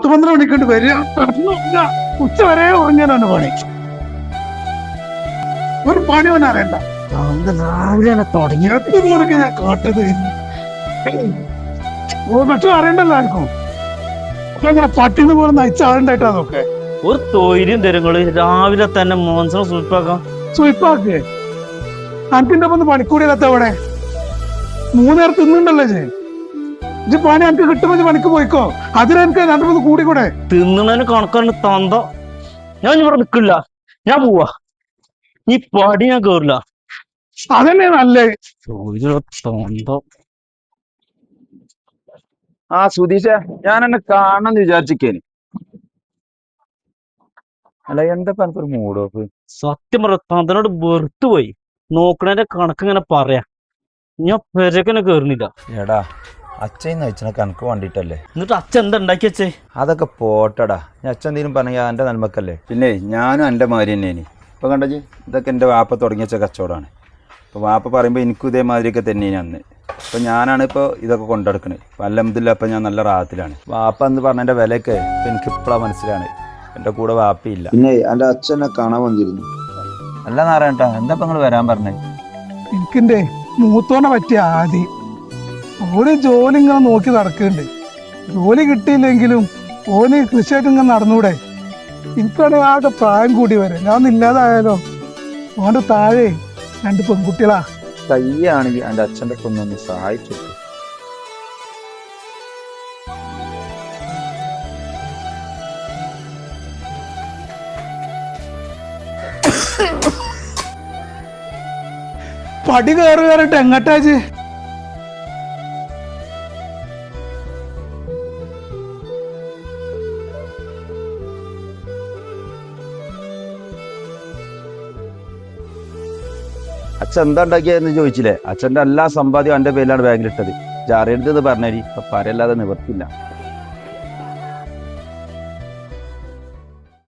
10-12 മണിക്കൊണ്ട് വരിക, ഉച്ച വരെ ഉറങ്ങാനാണ് പണി. ഒരു പണി അവൻ അറിയണ്ട. രാവിലെ തുടങ്ങിയത് ഞാൻ കാട്ടത് പക്ഷെ അറിയണ്ടല്ലോ ആർക്കും. അങ്ങനെ പട്ടിന്ന് പോലെ നയിച്ച ആളുണ്ടായിട്ടാ നോക്കെ. ഒരു തൊയിലും തരുങ്ങള് രാവിലെ തന്നെ മോൻസിനെ സൂപ്പാക്കാം. സുയിപ്പാക്ക് അനക്കിന്റെ ഒപ്പം പണിക്കൂടിയല്ലാത്ത അവിടെ 3 നേരം തിന്നുണ്ടല്ലോ ഇജ്ജ് പണി എനിക്ക് കിട്ടുമ്പോ പണിക്ക് പോയിക്കോ. അതിനെനിക്ക് 2-3 കൂടി കൂടെ തിന്നണതിന് കണക്കാണ് തന്തോ. ഞാൻ ഇവിടെ നിക്കില്ല, ഞാൻ പോവാ. ഈ പടി ഞാൻ കേറില്ല. അതന്നെ നല്ലേ. തന്തോ. ആ സുധീഷ, ഞാൻ എന്നെ കാണണമെന്ന് വിചാരിച്ചിക്കേന്. അല്ല എന്താ ഒരു മൂഡ് ഓഫ്? സത്യം പറ, തന്തനോട് വെറുത്തു പോയി. നോക്കണേന്റെ കണക്ക് ഇങ്ങനെ പറയാ. ഞാൻ പെരക്കനെ കേറുന്നില്ല. എടാ, അച്ഛൻ നയിച്ചണ കണക്ക് വേണ്ടിട്ടല്ലേ. എന്നിട്ട് അച്ഛൻ എന്താ ഉണ്ടാക്കി വെച്ചേ? അതൊക്കെ പോട്ടടാ. ഞാൻ അച്ഛൻ എന്തെങ്കിലും പറഞ്ഞാൽ എൻ്റെ നന്മക്കല്ലേ. പിന്നെ ഞാനും എൻ്റെ മാതിരി തന്നെയാണ്. ഇപ്പൊ കണ്ടജി, ഇതൊക്കെ എൻ്റെ വാപ്പ തുടങ്ങി വെച്ച കച്ചവടമാണ്. ഇപ്പൊ വാപ്പ പറയുമ്പോൾ എനിക്കും ഇതേമാതിരിയൊക്കെ തന്നെയാണ് അന്ന്. ഇപ്പൊ ഞാനാണ് ഇപ്പോൾ ഇതൊക്കെ കൊണ്ടെടുക്കണത്. അൽഹംദുലില്ലാ ഇപ്പം ഞാൻ നല്ല റാഹത്തിലാണ്. വാപ്പ എന്ന് പറഞ്ഞതിൻ്റെ വിലയൊക്കെ ഇപ്പം എനിക്ക് ഇപ്പോഴാണ് മനസ്സിലാണ്. എൻ്റെ കൂടെ വാപ്പയില്ല. പിന്നെ എൻ്റെ അച്ഛനെ കാണാൻ വന്നിരുന്നു. അല്ല നാരായണ, എന്താ ഇപ്പം നിങ്ങൾ വരാൻ പറഞ്ഞത്? എനിക്കെന്റെ മൂത്തോനെ പറ്റിയ ആദ്യം ഓന് ജോലി ഇങ്ങനെ നോക്കി നടക്കുന്നുണ്ട്. ജോലി കിട്ടിയില്ലെങ്കിലും ഓന് കൃഷിയായിട്ട് ഇങ്ങനെ നടന്നൂടെ. എനിക്കാണെങ്കിൽ ആകെ പ്രായം കൂടി വരെ. ഞാൻ ഇല്ലാതായാലോ. ഓന്റെ താഴെ 2 പെൺകുട്ടികളാ. കയ്യാണെങ്കിൽ എൻ്റെ അച്ഛൻ്റെ കൊന്നൊന്ന് സഹായിച്ചു. പടി കയറിട്ട് എങ്ങട്ടാച്ച്? അച്ഛൻ എന്താ ഉണ്ടാക്കിയെന്ന് ചോദിച്ചില്ലേ? അച്ഛൻ്റെ എല്ലാ സമ്പാദ്യവും എൻ്റെ പേരിലാണ് ബാങ്കിലിട്ടത്. ജാറിയടുത്ത് പറഞ്ഞേരി, ഇപ്പം പരല്ലാതെ നിവർത്തില്ല.